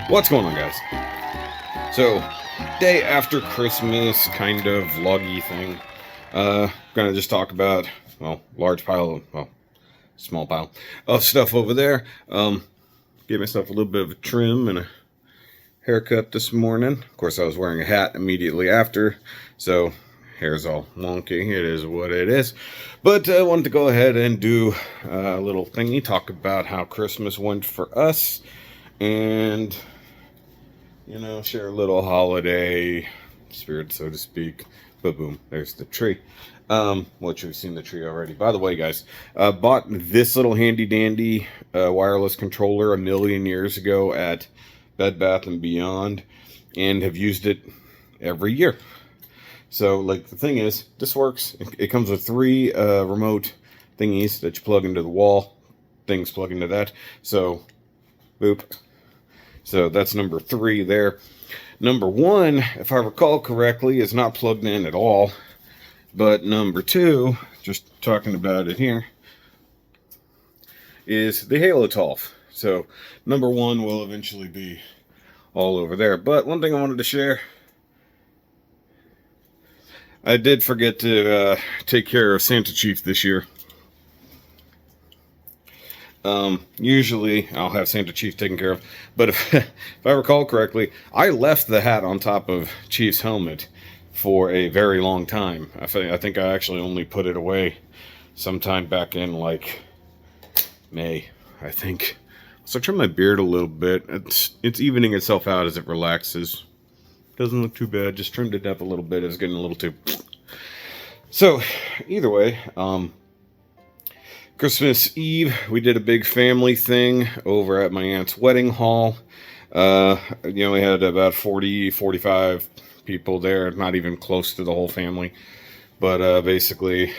What's going on, guys? So, day after Christmas, kind of vloggy thing. Gonna just talk about, well, small pile of stuff over there. Gave myself a little bit of a trim and a haircut this morning. Of course, I was wearing a hat immediately after, so hair's all wonky. It is what it is. But I wanted to go ahead and do a little thingy, talk about how Christmas went for us, and share a little holiday spirit, so to speak. But boom, there's the tree. Which we've seen the tree already. By the way, guys, bought this little handy dandy wireless controller a million years ago at Bed Bath and Beyond, and have used it every year. So, like, the thing is, this works. It comes with 3 remote thingies that you plug into the wall. Things plug into that. So, boop. So that's number 3 there. Number 1, if I recall correctly, is not plugged in at all. But number 2, just talking about it here, is the Halo Tolf. So number 1 will eventually be all over there. But one thing I wanted to share, I did forget to take care of Santa Chief this year. Usually I'll have Santa Chief taken care of, but if I recall correctly, I left the hat on top of Chief's helmet for a very long time. I think I actually only put it away sometime back in, like, May, I think. So I trim my beard a little bit. It's evening itself out as it relaxes. Doesn't look too bad. Just trimmed it up a little bit. It's getting a little too... So, either way, Christmas Eve, we did a big family thing over at my aunt's wedding hall. We had about 40, 45 people there, not even close to the whole family. But basically,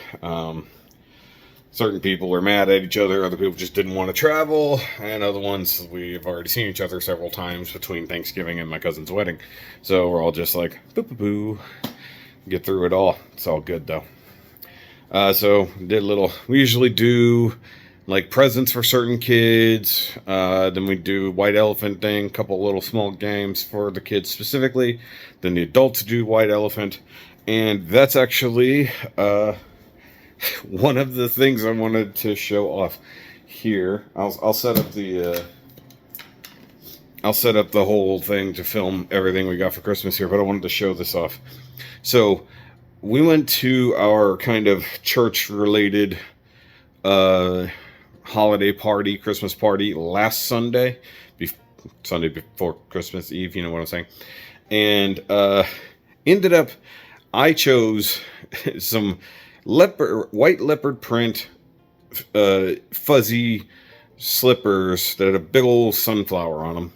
certain people were mad at each other, other people just didn't want to travel, and other ones, we've already seen each other several times between Thanksgiving and my cousin's wedding. So we're all just like, boo-boo-boo, get through it all. It's all good, though. So we usually do like presents for certain kids. Then we do white elephant thing, couple little small games for the kids specifically. Then the adults do white elephant. And that's actually, one of the things I wanted to show off here. I'll set up the whole thing to film everything we got for Christmas here, but I wanted to show this off. So, we went to our kind of church-related holiday party, Christmas party, last Sunday. Sunday before Christmas Eve, you know what I'm saying? And ended up, I chose some white leopard print fuzzy slippers that had a big old sunflower on them.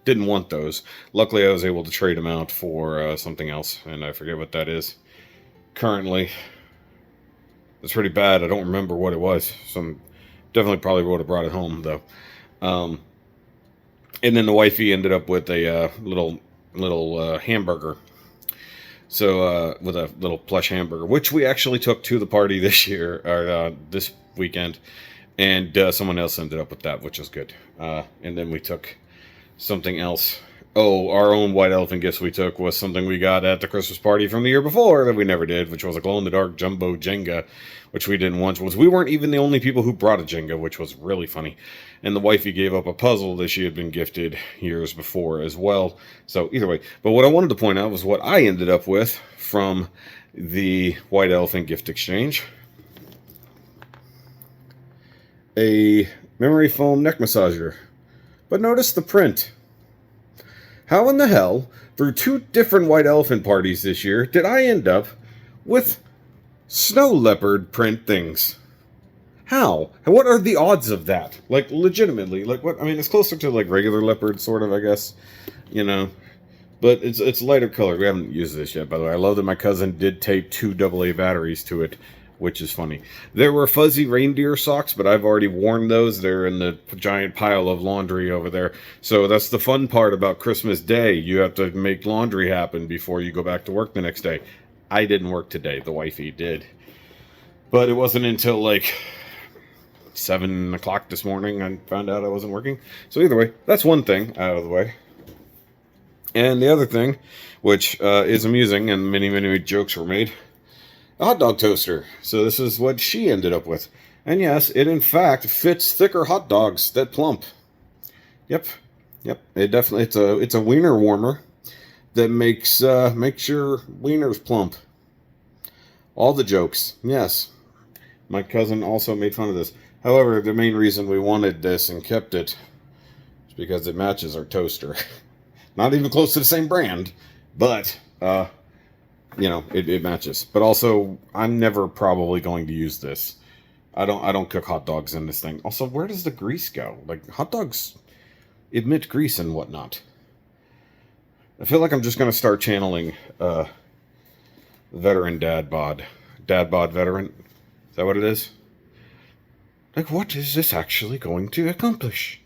Didn't want those. Luckily, I was able to trade them out for something else, and I forget what that is. Currently, it's pretty bad. I don't remember what it was. Definitely probably would have brought it home, though. And then the wifey ended up with a little hamburger. So with a little plush hamburger, which we actually took to the party this year, or this weekend, and someone else ended up with that, which is good. And then we took something else. Oh, our own white elephant gifts we took was something we got at the Christmas party from the year before that we never did, which was a glow-in-the-dark jumbo Jenga, which we didn't want. We weren't even the only people who brought a Jenga, which was really funny. And the wifey gave up a puzzle that she had been gifted years before as well. So either way. But what I wanted to point out was what I ended up with from the white elephant gift exchange. A memory foam neck massager. But notice the print. How in the hell, through 2 different white elephant parties this year, did I end up with snow leopard print things? How? And what are the odds of that? Like, legitimately, like, what? I mean, it's closer to, like, regular leopard, sort of, I guess, but it's lighter color. We haven't used this yet, by the way. I love that my cousin did tape 2 AA batteries to it, which is funny. There were fuzzy reindeer socks, but I've already worn those. They're in the giant pile of laundry over there. So that's the fun part about Christmas Day. You have to make laundry happen before you go back to work the next day. I didn't work today. The wifey did. But it wasn't until like 7 o'clock this morning I found out I wasn't working. So either way, that's one thing out of the way. And the other thing, which is amusing, and many jokes were made, a hot dog toaster. So this is what she ended up with. And yes, it in fact fits thicker hot dogs that plump. Yep. It definitely it's a wiener warmer that makes your wieners plump. All the jokes. Yes. My cousin also made fun of this. However, the main reason we wanted this and kept it is because it matches our toaster. Not even close to the same brand, but it matches. But also, I'm never probably going to use this. I don't cook hot dogs in this thing. Also, where does the grease go? Like, hot dogs emit grease and whatnot. I feel like I'm just going to start channeling veteran dad bod. Dad bod veteran. Is that what it is? Like, what is this actually going to accomplish?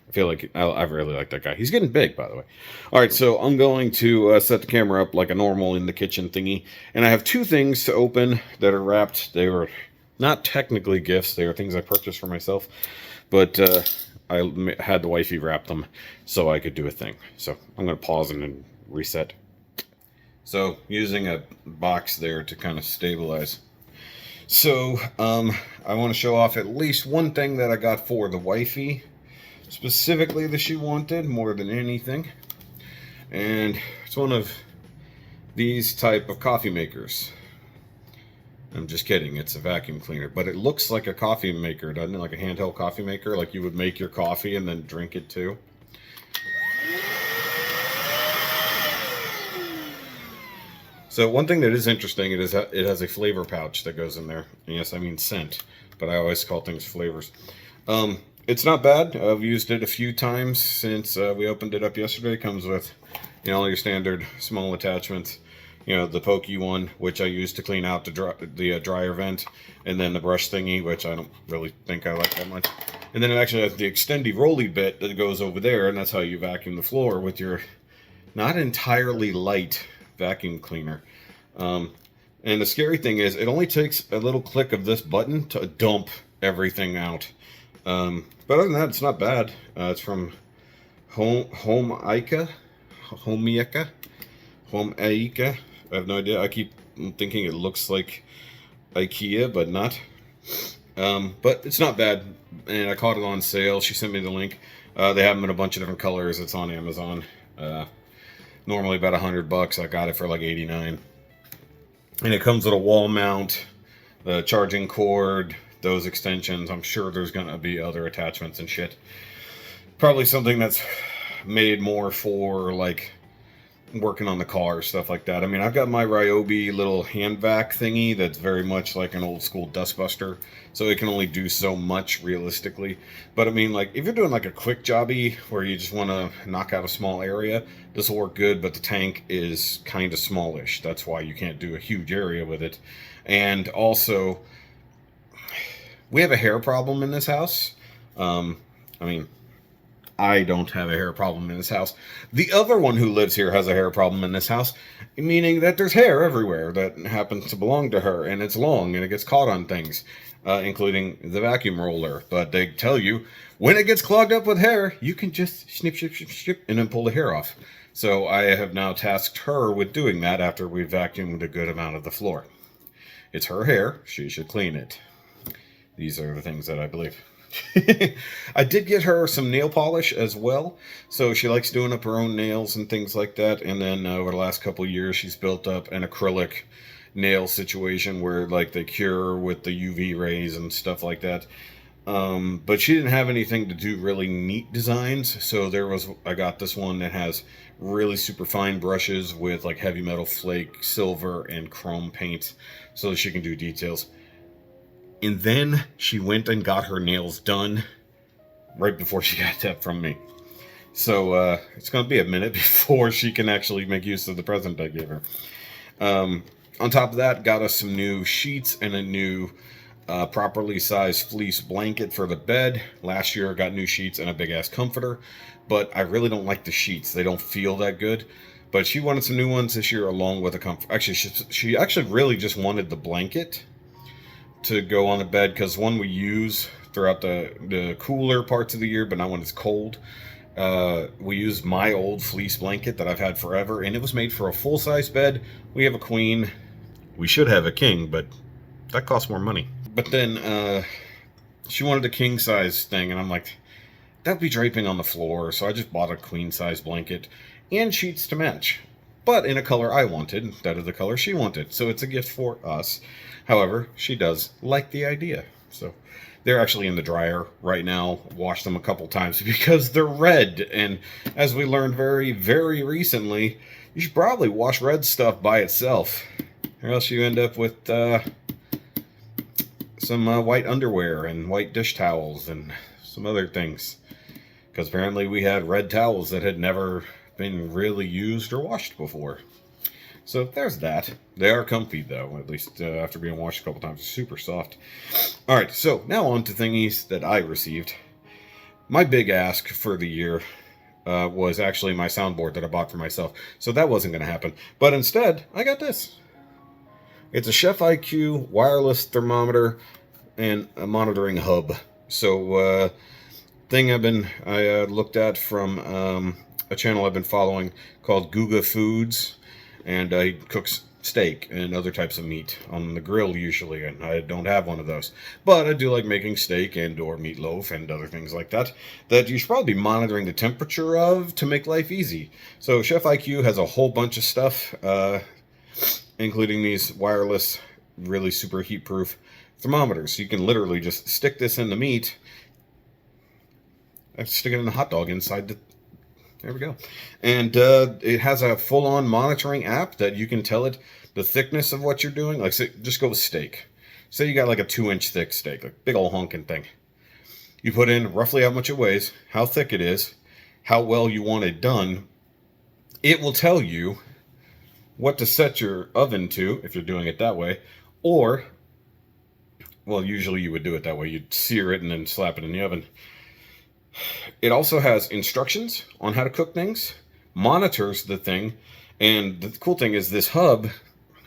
I feel like I really like that guy. He's getting big, by the way. All right, so I'm going to set the camera up like a normal in the kitchen thingy. And I have two things to open that are wrapped. They were not technically gifts. They were things I purchased for myself. But I had the wifey wrap them so I could do a thing. So I'm going to pause and then reset. So using a box there to kind of stabilize. So I want to show off at least one thing that I got for the wifey. Specifically that she wanted more than anything. And it's one of these type of coffee makers. I'm just kidding, it's a vacuum cleaner, but it looks like a coffee maker, doesn't it? Like a handheld coffee maker, like you would make your coffee and then drink it too. So one thing that is interesting, it has a flavor pouch that goes in there. And yes, I mean scent, but I always call things flavors. It's not bad. I've used it a few times since we opened it up yesterday. It comes with, all your standard small attachments. The pokey one, which I use to clean out the dryer vent, and then the brush thingy, which I don't really think I like that much. And then it actually has the extendy rolly bit that goes over there, and that's how you vacuum the floor with your not entirely light vacuum cleaner. And the scary thing is, it only takes a little click of this button to dump everything out. But other than that, it's not bad. It's from Homeika. I have no idea. I keep thinking it looks like IKEA, but not. But it's not bad. And I caught it on sale. She sent me the link. They have them in a bunch of different colors. It's on Amazon. Normally about $100. I got it for like $89. And it comes with a wall mount, the charging cord, those extensions. I'm sure there's gonna be other attachments and shit. Probably something that's made more for like working on the car, stuff like that. I mean, I've got my Ryobi little hand vac thingy that's very much like an old school dustbuster, so it can only do so much realistically. But I mean, like if you're doing like a quick jobby where you just want to knock out a small area, this will work good. But the tank is kind of smallish. That's why you can't do a huge area with it. And also, we have a hair problem in this house. I don't have a hair problem in this house. The other one who lives here has a hair problem in this house, meaning that there's hair everywhere that happens to belong to her, and it's long, and it gets caught on things, including the vacuum roller. But they tell you, when it gets clogged up with hair, you can just snip, and then pull the hair off. So I have now tasked her with doing that after we vacuumed a good amount of the floor. It's her hair. She should clean it. These are the things that I believe. I did get her some nail polish as well, so she likes doing up her own nails and things like that. And then over the last couple of years, she's built up an acrylic nail situation where like they cure with the UV rays and stuff like that. But she didn't have anything to do really neat designs, so I got this one that has really super fine brushes with like heavy metal flake, silver, and chrome paint, so that she can do details. And then she went and got her nails done right before she got that from me. So it's going to be a minute before she can actually make use of the present I gave her. On top of that, got us some new sheets and a new properly sized fleece blanket for the bed. Last year I got new sheets and a big ass comforter, but I really don't like the sheets. They don't feel that good. But she wanted some new ones this year along with a comfort. Actually, she actually really just wanted the blanket to go on the bed, because one we use throughout the cooler parts of the year, but not when it's cold. We used my old fleece blanket that I've had forever, and it was made for a full-size bed. We have a queen. We should have a king, but that costs more money. But then she wanted a king-size thing, and I'm like, that'd be draping on the floor, so I just bought a queen-size blanket and sheets to match, but in a color I wanted instead of the color she wanted, so it's a gift for us. However, she does like the idea, so they're actually in the dryer right now. Washed them a couple times because they're red, and as we learned very, very recently, you should probably wash red stuff by itself, or else you end up with some white underwear and white dish towels and some other things. Because apparently we had red towels that had never been really used or washed before. So there's that. They are comfy though, at least after being washed a couple times. Super soft. Alright, so now on to thingies that I received. My big ask for the year was actually my soundboard that I bought for myself. So that wasn't going to happen. But instead, I got this. It's a Chef IQ wireless thermometer and a monitoring hub. So thing I looked at from a channel I've been following called Guga Foods, and he cooks steak and other types of meat on the grill usually, and I don't have one of those, but I do like making steak and or meatloaf and other things like that you should probably be monitoring the temperature of to make life easy. So Chef IQ has a whole bunch of stuff, including these wireless, really super heat proof thermometers. You can literally just stick this in the meat. I stick it in the hot dog inside the... There we go. And it has a full-on monitoring app that you can tell it the thickness of what you're doing. Like, say, just go with steak. Say you got like a 2-inch thick steak, like big old honking thing. You put in roughly how much it weighs, how thick it is, how well you want it done. It will tell you what to set your oven to if you're doing it that way. Or, well, usually you would do it that way. You'd sear it and then slap it in the oven. It also has instructions on how to cook things, monitors the thing, and the cool thing is this hub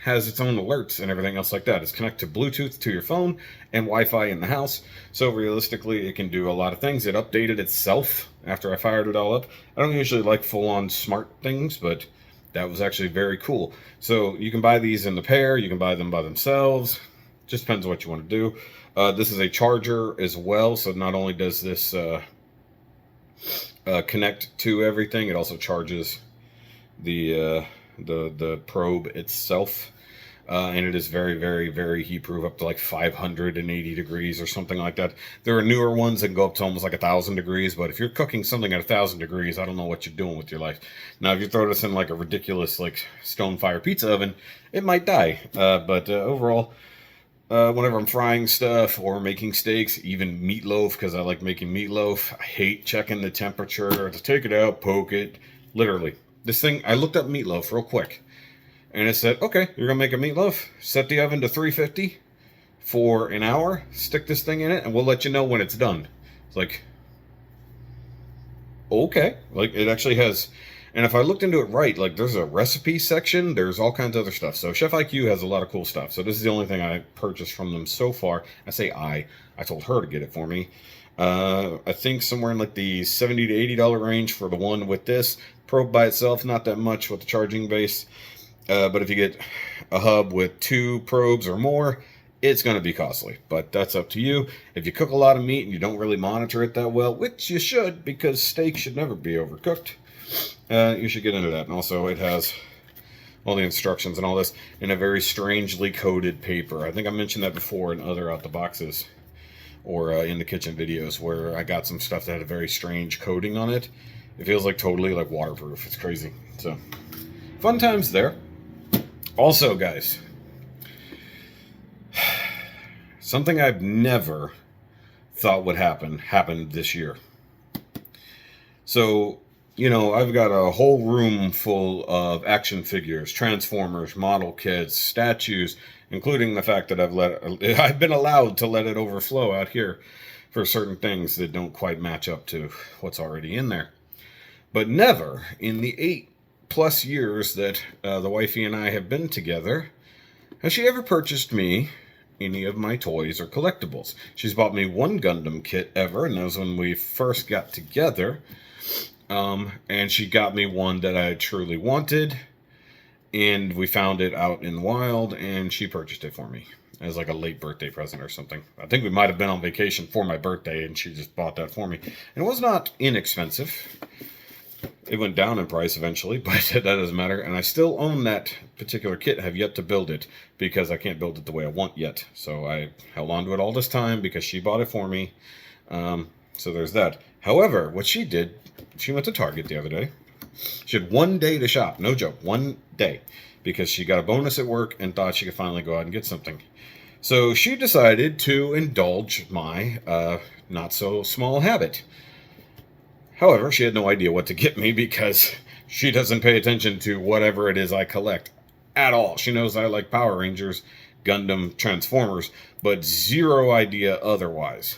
has its own alerts and everything else like that. It's connected to Bluetooth to your phone and Wi-Fi in the house, so realistically it can do a lot of things. It updated itself after I fired it all up. I don't usually like full-on smart things, but that was actually very cool. So you can buy these in the pair, you can buy them by themselves, just depends on what you want to do. This is a charger as well, so not only does this connect to everything, it also charges the probe itself, and it is very, very, very heat proof, up to like 580 degrees or something like that. There are newer ones that can go up to almost like 1,000 degrees, but if you're cooking something at 1,000 degrees, I don't know what you're doing with your life. Now, if you throw this in like a ridiculous like stone fire pizza oven, it might die, but overall, whenever I'm frying stuff or making steaks, even meatloaf, because I like making meatloaf, I hate checking the temperature, to take it out, poke it, literally. This thing, I looked up meatloaf real quick, and it said, okay, you're going to make a meatloaf, set the oven to 350 for an hour, stick this thing in it, and we'll let you know when it's done. It's like, okay. Like, it actually has... And if I looked into it right, like there's a recipe section, there's all kinds of other stuff. So Chef IQ has a lot of cool stuff. So this is the only thing I purchased from them so far. I say I told her to get it for me. I think somewhere in like the $70 to $80 range for the one with this. Probe by itself, not that much with the charging base. But if you get a hub with 2 probes or more, it's going to be costly. But that's up to you. If you cook a lot of meat and you don't really monitor it that well, which you should, because steak should never be overcooked, you should get into that. And also it has all the instructions and all this in a very strangely coded paper. I think I mentioned that before in other out the boxes or in the kitchen videos, where I got some stuff that had a very strange coating on it. It feels like totally like waterproof. It's crazy. So fun times there. Also, guys, something I've never thought would happened this year. So, you know, I've got a whole room full of action figures, Transformers, model kits, statues, including the fact that I've been allowed to let it overflow out here for certain things that don't quite match up to what's already in there. But never in the 8+ years that the wifey and I have been together has she ever purchased me any of my toys or collectibles. She's bought me one Gundam kit ever, and that was when we first got together. And she got me one that I truly wanted, and we found it out in the wild, and she purchased it for me as like a late birthday present or something. I think we might have been on vacation for my birthday, and she just bought that for me. And it was not inexpensive. It went down in price eventually, but that doesn't matter. And I still own that particular kit. I have yet to build it because I can't build it the way I want yet. So I held on to it all this time because she bought it for me. So there's that. However, what she did, she went to Target the other day. She had 1 day to shop. No joke, 1 day. Because she got a bonus at work and thought she could finally go out and get something. So she decided to indulge my not so small habit. However, she had no idea what to get me because she doesn't pay attention to whatever it is I collect at all. She knows I like Power Rangers, Gundam, Transformers, but zero idea otherwise.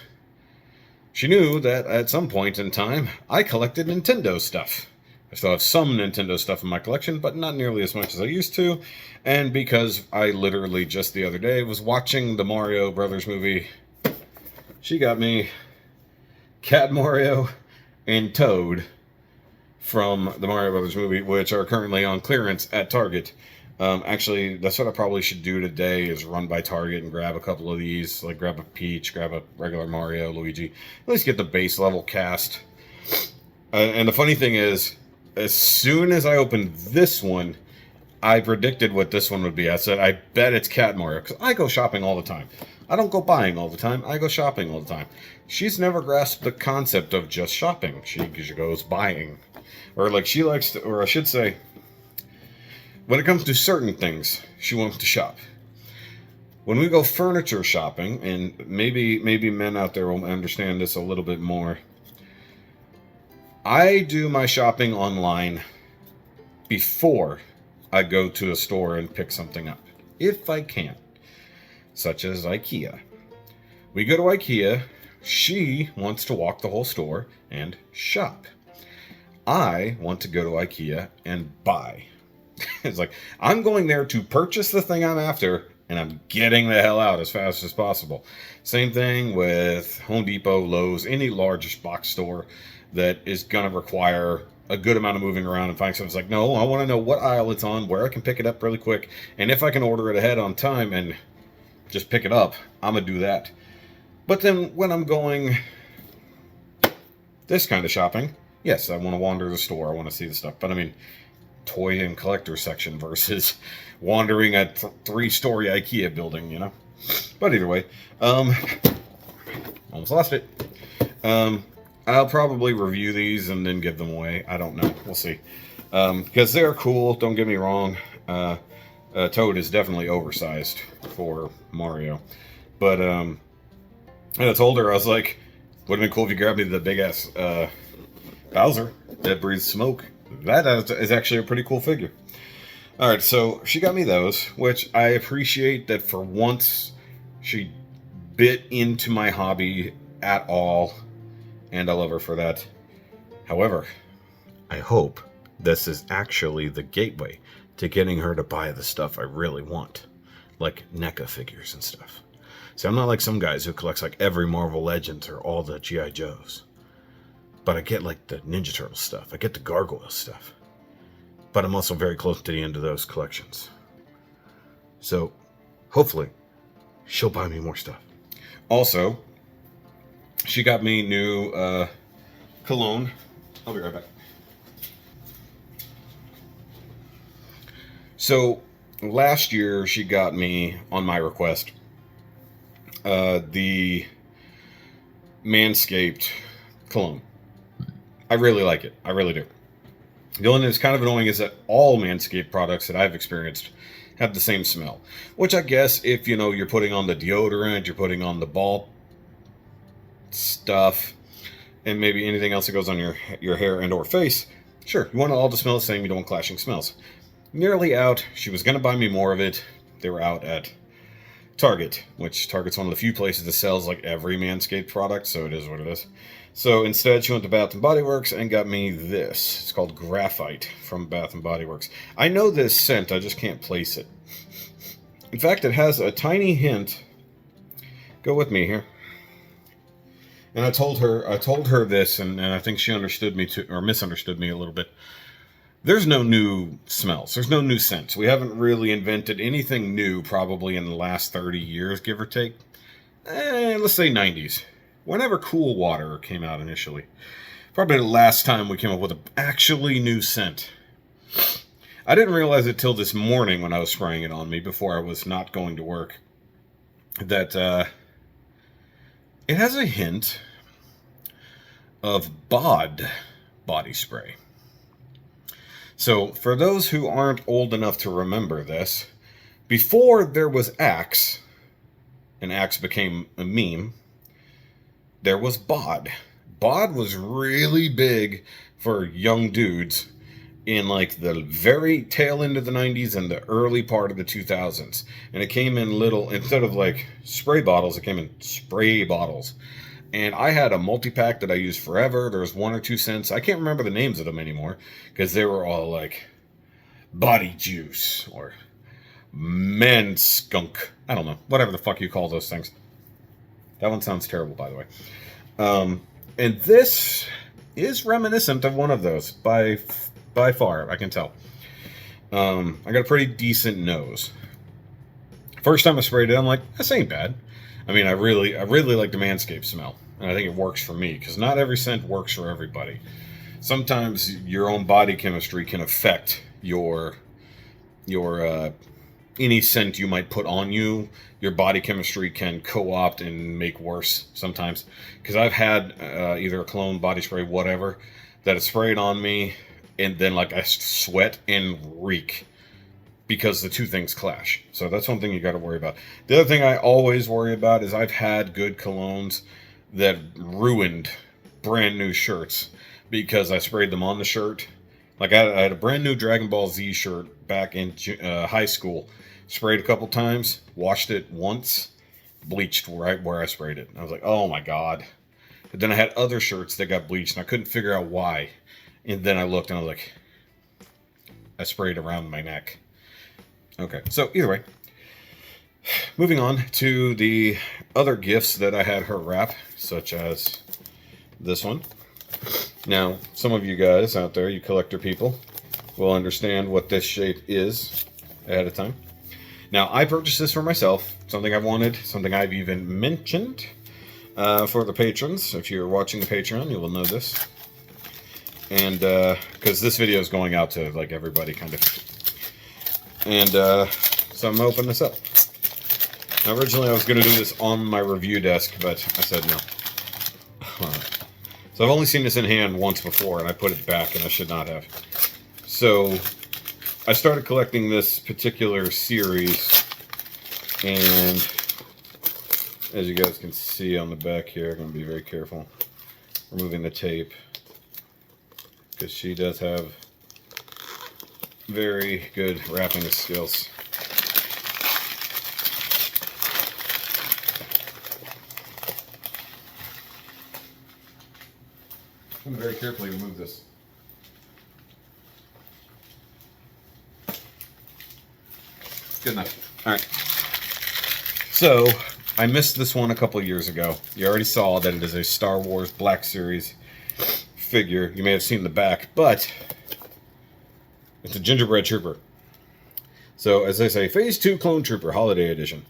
She knew that at some point in time, I collected Nintendo stuff. I still have some Nintendo stuff in my collection, but not nearly as much as I used to. And because I literally just the other day was watching the Mario Brothers movie, she got me Cat Mario and Toad from the Mario Brothers movie, which are currently on clearance at Target. Actually, that's what I probably should do today, is run by Target and grab a couple of these, like grab a Peach, grab a regular Mario, Luigi, at least get the base level cast. And the funny thing is, as soon as I opened this one, I predicted what this one would be. I said, I bet it's Cat Mario, because I go shopping all the time. I don't go buying all the time, I go shopping all the time. She's never grasped the concept of just shopping. She goes buying. Or like she likes to, or I should say, when it comes to certain things, she wants to shop. When we go furniture shopping, and maybe men out there will understand this a little bit more, I do my shopping online before I go to a store and pick something up, if I can, such as IKEA. We go to IKEA, she wants to walk the whole store and shop. I want to go to IKEA and buy. It's like, I'm going there to purchase the thing I'm after, and I'm getting the hell out as fast as possible. Same thing with Home Depot, Lowe's, any large box store that is going to require a good amount of moving around and finding stuff. It's like, no, I want to know what aisle it's on, where I can pick it up really quick, and if I can order it ahead on time and just pick it up, I'm going to do that. But then when I'm going this kind of shopping, yes, I want to wander the store, I want to see the stuff. But I mean, toy and collector section versus wandering a three-story IKEA building, you know? But either way, almost lost it. I'll probably review these and then give them away. I don't know. We'll see. Because they're cool, don't get me wrong. Toad is definitely oversized for Mario. But, and I told her, I was like, would have been cool if you grabbed me the big-ass Bowser that breathes smoke. That is actually a pretty cool figure. Alright, so she got me those, which I appreciate that for once she bit into my hobby at all, and I love her for that. However, I hope this is actually the gateway to getting her to buy the stuff I really want, like NECA figures and stuff. See, I'm not like some guys who collects like every Marvel Legends or all the G.I. Joes. But I get like the Ninja Turtle stuff. I get the Gargoyle stuff. But I'm also very close to the end of those collections. So, hopefully, she'll buy me more stuff. Also, she got me new cologne. I'll be right back. So, last year she got me, on my request, the Manscaped cologne. I really like it. I really do. The only thing that's kind of annoying is that all Manscaped products that I've experienced have the same smell. Which I guess if, you know, you're putting on the deodorant, you're putting on the ball stuff, and maybe anything else that goes on your hair and or face, sure, you want it all to smell the same, you don't want clashing smells. Nearly out. She was going to buy me more of it. They were out at Target, which Target's one of the few places that sells like every Manscaped product, so it is what it is. So instead, she went to Bath & Body Works and got me this. It's called Graphite from Bath & Body Works. I know this scent, I just can't place it. In fact, it has a tiny hint. Go with me here. And I told her this, and I think she understood me or misunderstood me a little bit. There's no new smells. There's no new scents. We haven't really invented anything new probably in the last 30 years, give or take. Let's say 90s. Whenever Cool Water came out initially. Probably the last time we came up with an actually new scent. I didn't realize it till this morning when I was spraying it on me before I was not going to work, that it has a hint of bod body spray. So, for those who aren't old enough to remember this, before there was Axe, and Axe became a meme, there was bod. Bod was really big for young dudes in like the very tail end of the 90s and the early part of the 2000s. And it came in little, instead of like spray bottles, it came in spray bottles. And I had a multi-pack that I used forever. There was 1 or 2 scents. I can't remember the names of them anymore because they were all like body juice or man skunk. I don't know. Whatever the fuck you call those things. That one sounds terrible, by the way. And this is reminiscent of one of those by far, I can tell. I got a pretty decent nose. First time I sprayed it, I'm like, this ain't bad. I mean, I really like the Manscaped smell. And I think it works for me, because not every scent works for everybody. Sometimes your own body chemistry can affect your any scent you might put on you. Your body chemistry can co-opt and make worse sometimes. Because I've had either a cologne, body spray, whatever, that is sprayed on me, and then like I sweat and reek because the two things clash. So that's one thing you got to worry about. The other thing I always worry about is I've had good colognes that ruined brand new shirts because I sprayed them on the shirt. Like I had a brand new Dragon Ball Z shirt back in high school. Sprayed a couple times, washed it once, bleached right where I sprayed it. I was like, oh my god. But then I had other shirts that got bleached and I couldn't figure out why. And then I looked and I was like, I sprayed around my neck. Okay, so either way, moving on to the other gifts that I had her wrap, such as this one. Now, some of you guys out there, you collector people, will understand what this shape is ahead of time. Now, I purchased this for myself, something I've wanted, something I've even mentioned for the patrons. If you're watching the Patreon, you will know this. And, because this video is going out to, like, everybody, kind of. And, so I'm going to open this up. Now, originally I was going to do this on my review desk, but I said no. So I've only seen this in hand once before, and I put it back, and I should not have. So I started collecting this particular series, and as you guys can see on the back here, I'm going to be very careful removing the tape, because she does have very good wrapping skills. I'm going to very carefully remove this. Good enough. Alright. So, I missed this one a couple years ago. You already saw that it is a Star Wars Black Series figure. You may have seen the back, but it's a gingerbread trooper. So, as I say, Phase 2 Clone Trooper Holiday Edition.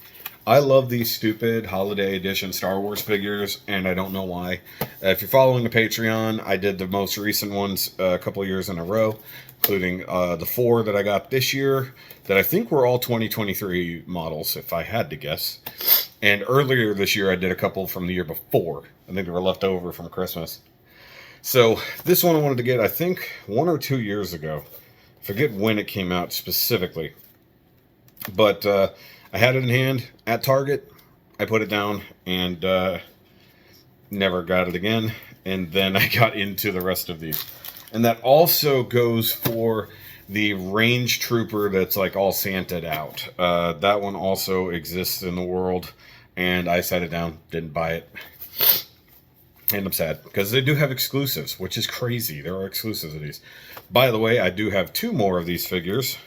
I love these stupid Holiday Edition Star Wars figures, and I don't know why. If you're following the Patreon, I did the most recent ones a couple of years in a row, including the 4 that I got this year, that I think were all 2023 models, if I had to guess. And earlier this year, I did a couple from the year before. I think they were left over from Christmas. So, this one I wanted to get, I think, 1 or 2 years ago. I forget when it came out specifically. But, I had it in hand at Target. I put it down and never got it again. And then I got into the rest of these. And that also goes for the range trooper that's like all Santa'd out. That one also exists in the world. And I set it down, didn't buy it. And I'm sad because they do have exclusives, which is crazy. There are exclusives of these. By the way, I do have 2 more of these figures.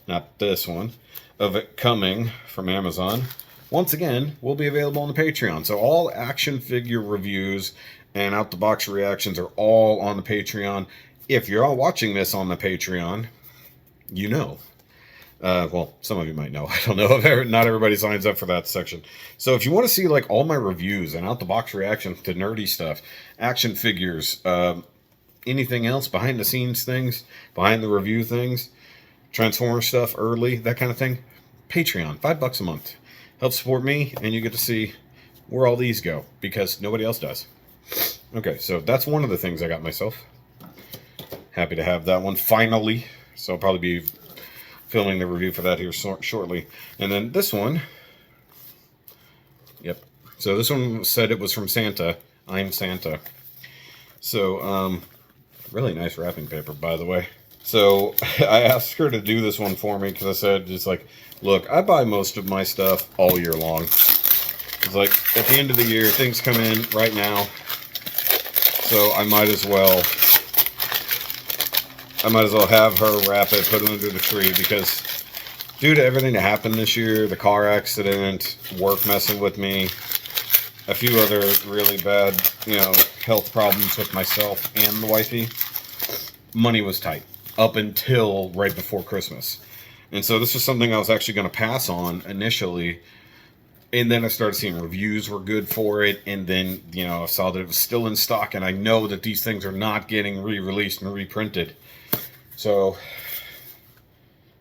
Not this one. Of it coming from Amazon. once again, will be available on the Patreon. So all action figure reviews and out-the-box reactions are all on the Patreon. If you're all watching this on the Patreon, you know. Well, some of you might know. I don't know. Not everybody signs up for that section. So if you want to see like all my reviews and out-the-box reactions to nerdy stuff, action figures, anything else, behind-the-scenes things, behind-the-review things, Transformer stuff early, that kind of thing, Patreon, $5 a month. Help support me, and you get to see where all these go, because nobody else does. Okay, so that's one of the things I got myself. Happy to have that one finally. So I'll probably be filming the review for that here shortly. And then this one, yep. So this one said it was from Santa. I'm Santa. So, really nice wrapping paper, by the way. So I asked her to do this one for me because I said, just like, look, I buy most of my stuff all year long. It's like, at the end of the year, things come in right now. So I might as well have her wrap it, put it under the tree, because due to everything that happened this year, the car accident, work messing with me, a few other really bad, health problems with myself and the wifey, money was tight up until right before Christmas. And so this was something I was actually going to pass on initially. And then I started seeing reviews were good for it. And then, I saw that it was still in stock. And I know that these things are not getting re-released and reprinted. So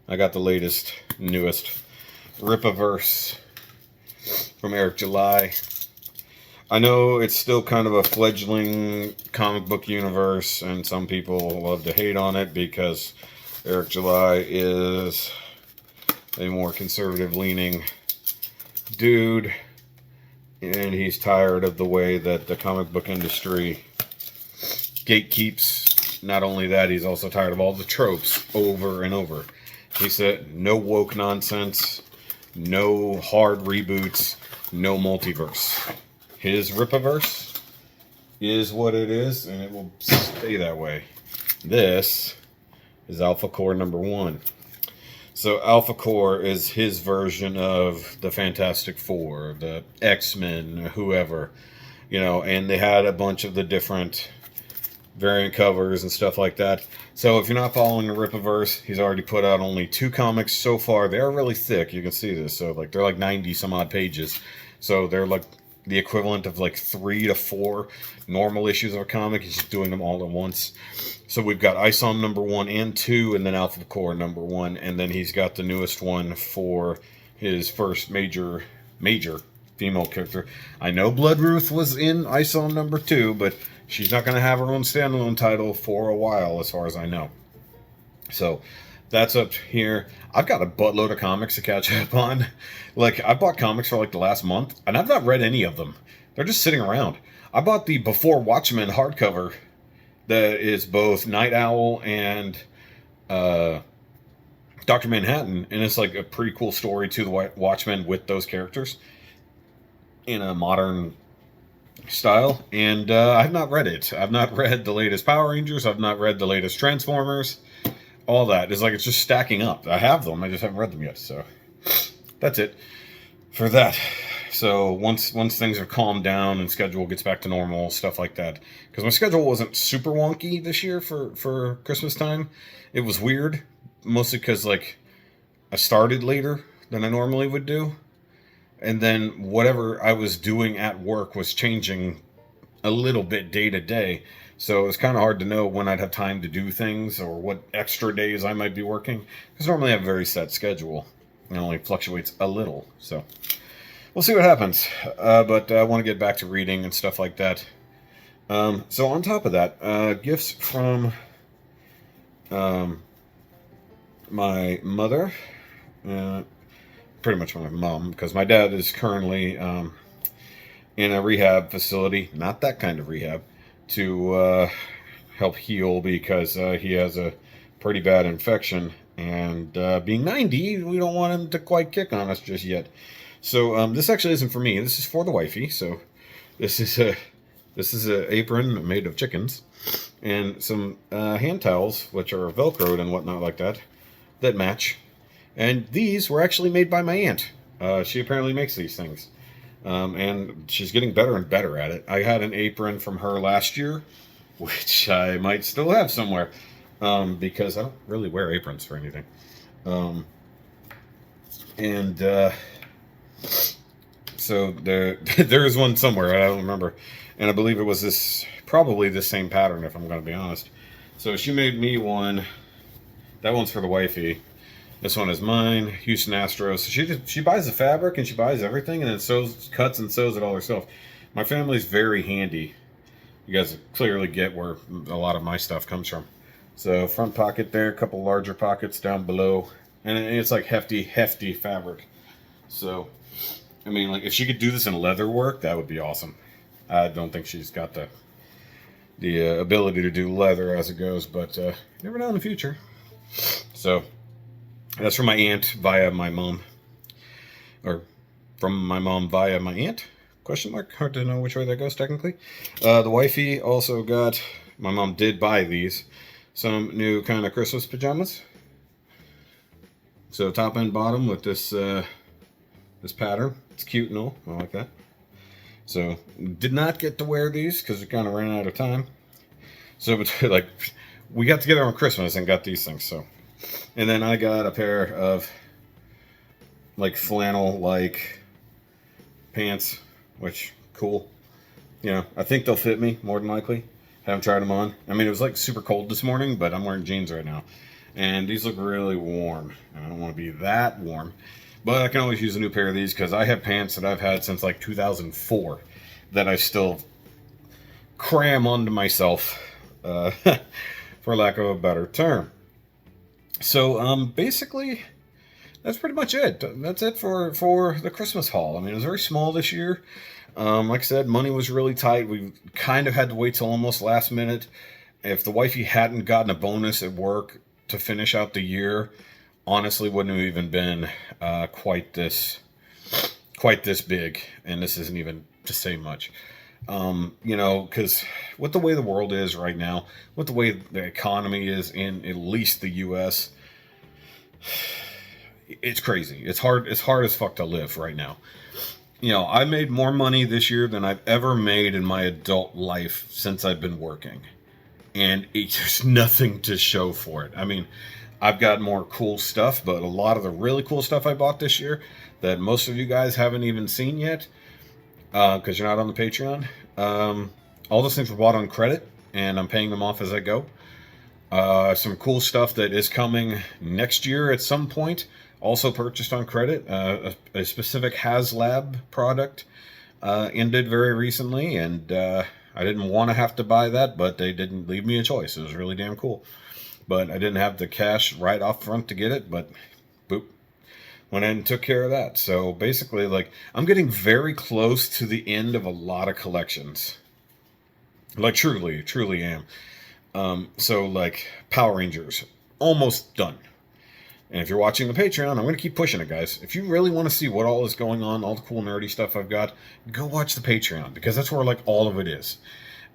I got the latest, newest Rip-A-Verse from Eric July. I know it's still kind of a fledgling comic book universe, and some people love to hate on it because Eric July is a more conservative-leaning dude, and he's tired of the way that the comic book industry gatekeeps. Not only that, he's also tired of all the tropes over and over. He said, no woke nonsense, no hard reboots, no multiverse. His Rip-A-Verse is what it is, and it will stay that way. This is Alpha Core number 1. So Alpha Core is his version of the Fantastic Four, the X-Men, whoever, and they had a bunch of the different variant covers and stuff like that. So if you're not following the Rip-A-Verse, he's already put out only 2 comics so far. They're really thick, you can see this. So they're like 90 some odd pages. So they're like the equivalent of like 3 to 4 normal issues of a comic. He's just doing them all at once. So we've got ISOM number 1 and 2, and then Alpha Core number 1, and then he's got the newest one for his first major female character. I know Bloodruth was in ISOM number 2, but she's not going to have her own standalone title for a while, as far as I know. So that's up here. I've got a buttload of comics to catch up on. Like, I bought comics for like the last month, and I've not read any of them. They're just sitting around. I bought the Before Watchmen hardcover that is both Night Owl and Dr. Manhattan, and it's like a pretty cool story to the Watchmen with those characters in a modern style, and I've not read it. I've not read the latest Power Rangers. I've not read the latest Transformers. All that is like, it's just stacking up. I have them, I just haven't read them yet. So that's it for that. So once things are calmed down and schedule gets back to normal, stuff like that, because my schedule wasn't super wonky this year for Christmas time. It was weird, mostly because like I started later than I normally would do, and then whatever I was doing at work was changing a little bit day to day. So it's kind of hard to know when I'd have time to do things or what extra days I might be working, because normally I have a very set schedule. It only fluctuates a little, so we'll see what happens. But I want to get back to reading and stuff like that. So on top of that, gifts from my mother, pretty much my mom, because my dad is currently in a rehab facility, not that kind of rehab, to help heal, because he has a pretty bad infection, and being 90, we don't want him to quite kick on us just yet. So this actually isn't for me. This is for the wifey. So this is a apron made of chickens, and some hand towels, which are velcroed and whatnot like that, that match. And these were actually made by my aunt. She apparently makes these things. And she's getting better and better at it. I had an apron from her last year, which I might still have somewhere, because I don't really wear aprons for anything. And so there is one somewhere, I don't remember, and I believe it was probably the same pattern, if I'm going to be honest. So she made me one. That one's for the wifey. This one is mine, Houston Astros. So she buys the fabric and she buys everything and then cuts and sews it all herself. My family's very handy. You guys clearly get where a lot of my stuff comes from. So front pocket there, a couple larger pockets down below, and it's like hefty fabric. So, I mean, like if she could do this in leather work, that would be awesome. I don't think she's got the ability to do leather as it goes, but never know in the future. So. That's from my aunt via my mom. Or from my mom via my aunt? Question mark? Hard to know which way that goes technically. The wifey also got, my mom did buy these, some new kind of Christmas pajamas. So top and bottom with this pattern. It's cute and all. I like that. So did not get to wear these because we kind of ran out of time. So like we got together on Christmas and got these things. So. And then I got a pair of like flannel like pants, which cool. You know, I think they'll fit me more than likely. Haven't tried them on. I mean, it was like super cold this morning, but I'm wearing jeans right now. And these look really warm. And I don't want to be that warm. But I can always use a new pair of these because I have pants that I've had since like 2004 that I still cram onto myself, for lack of a better term. So, basically, that's pretty much it. That's it for the Christmas haul. I mean, it was very small this year. Like I said, money was really tight. We kind of had to wait till almost last minute. If the wifey hadn't gotten a bonus at work to finish out the year, honestly, wouldn't have even been quite this big. And this isn't even to say much. You know, because with the way the world is right now, with the way the economy is in at least the U.S., it's crazy. It's hard as fuck to live right now. You know, I made more money this year than I've ever made in my adult life since I've been working. And there's nothing to show for it. I mean, I've got more cool stuff, but a lot of the really cool stuff I bought this year that most of you guys haven't even seen yet, because you're not on the Patreon. All those things were bought on credit, and I'm paying them off as I go. Some cool stuff that is coming next year at some point, also purchased on credit. A specific HasLab product ended very recently, and I didn't want to have to buy that, but they didn't leave me a choice. It was really damn cool. But I didn't have the cash right off front to get it, but boop. Went in and took care of that. So basically, like, I'm getting very close to the end of a lot of collections. Like, truly am. So, like, Power Rangers, almost done. And if you're watching the Patreon, I'm going to keep pushing it, guys. If you really want to see what all is going on, all the cool nerdy stuff I've got, go watch the Patreon, because that's where, like, all of it is.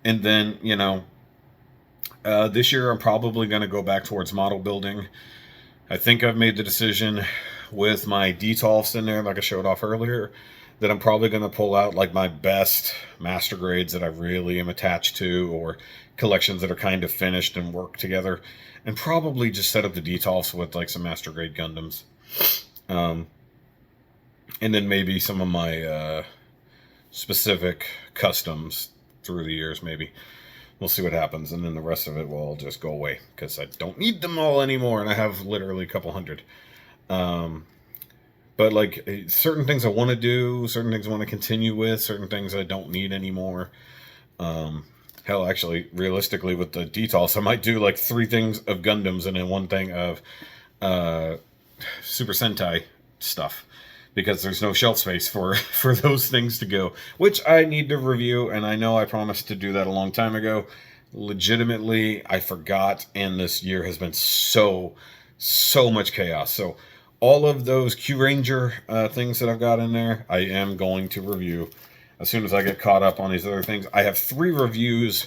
And then, you know, this year I'm probably going to go back towards model building. I think I've made the decision with my Detolfs in there, like I showed off earlier, that I'm probably going to pull out like my best master grades that I really am attached to, or collections that are kind of finished and work together, and probably just set up the Detolfs with like some master grade Gundams. And then maybe some of my specific customs through the years, maybe. We'll see what happens, and then the rest of it will just go away, because I don't need them all anymore, and I have literally a couple hundred. But like certain things I want to do, certain things I want to continue with, certain things I don't need anymore. Hell, actually, realistically, with the Detolfs, I might do like 3 things of Gundams and then 1 thing of Super Sentai stuff, because there's no shelf space for those things to go, which I need to review, and I know I promised to do that a long time ago. Legitimately, I forgot, and this year has been so much chaos. So all of those Q Ranger things that I've got in there, I am going to review as soon as I get caught up on these other things. I have 3 reviews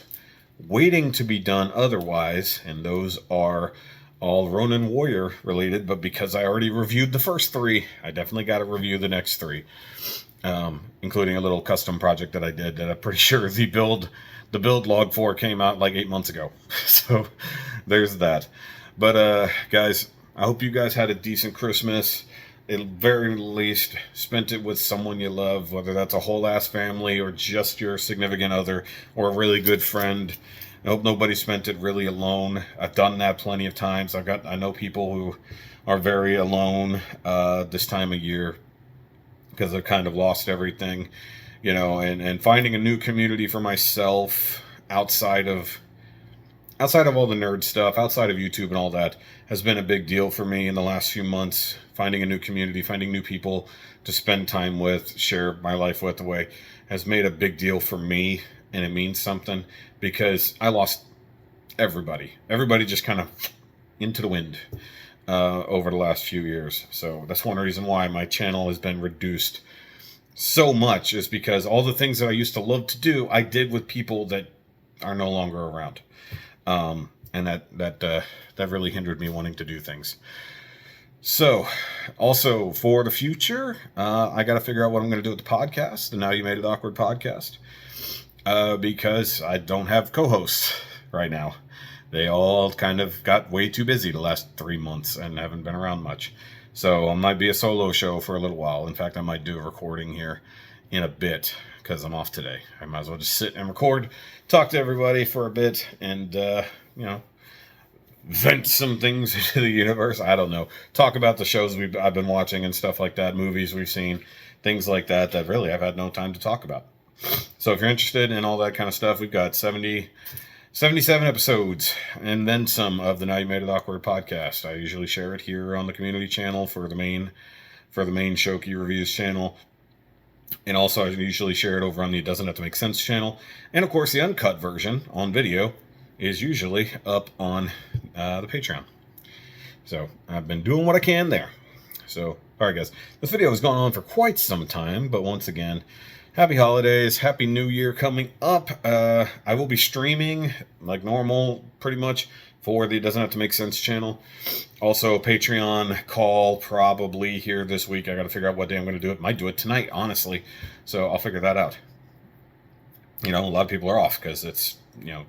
waiting to be done otherwise, and those are all Ronin Warrior related, but because I already reviewed the first 3, I definitely got to review the next 3, including a little custom project that I did that I'm pretty sure the build log for came out like 8 months ago. So there's that. But guys, I hope you guys had a decent Christmas. At very least, spent it with someone you love, whether that's a whole ass family or just your significant other or a really good friend. I hope nobody spent it really alone. I've done that plenty of times. I know people who are very alone this time of year because they've kind of lost everything, you know, and finding a new community for myself outside of all the nerd stuff, outside of YouTube and all that, has been a big deal for me in the last few months. Finding a new community, finding new people to spend time with, share my life with, the way, has made a big deal for me, and it means something because I lost everybody. Everybody just kind of into the wind over the last few years. So that's one reason why my channel has been reduced so much, is because all the things that I used to love to do, I did with people that are no longer around. And that really hindered me wanting to do things. So, also for the future, I got to figure out what I'm going to do with the podcast, the Now You Made It Awkward podcast, because I don't have co-hosts right now. They all kind of got way too busy the last 3 months and haven't been around much. So, it might be a solo show for a little while. In fact, I might do a recording here in a bit because I'm off today. I might as well just sit and record, talk to everybody for a bit, and, you know, vent some things into the universe. I don't know. Talk about the shows I've been watching and stuff like that, movies we've seen, things like that really I've had no time to talk about. So if you're interested in all that kind of stuff, we've got 77 episodes and then some of the Now You Made It Awkward podcast. I usually share it here on the community channel for the main Shoky Reviews channel. And also I usually share it over on the It Doesn't Have to Make Sense channel. And of course the uncut version on video is usually up on the Patreon. So I've been doing what I can there. So, all right, guys. This video has gone on for quite some time, but once again, happy holidays, happy new year coming up. I will be streaming like normal, pretty much, for the It Doesn't Have to Make Sense channel. Also, a Patreon call probably here this week. I got to figure out what day I'm going to do it. Might do it tonight, honestly. So I'll figure that out. You know, a lot of people are off because it's, you know,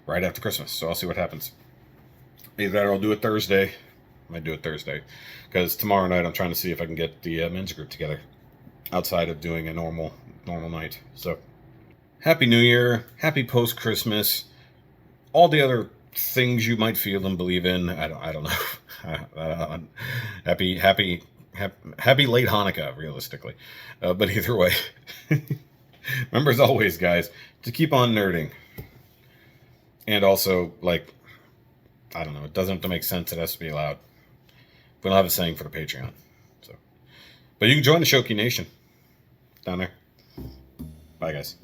right after Christmas, so I'll see what happens. Either that or I'll do it Thursday. I might do it Thursday, because tomorrow night I'm trying to see if I can get the men's group together outside of doing a normal night. So, Happy New Year, Happy Post-Christmas, all the other things you might feel and believe in. I don't know. Happy late Hanukkah, realistically. But either way, remember as always, guys, to keep on nerding. And also, like, I don't know, it doesn't have to make sense, it has to be loud. We don't have a saying for the Patreon. So, but you can join the Shoky Nation down there. Bye, guys.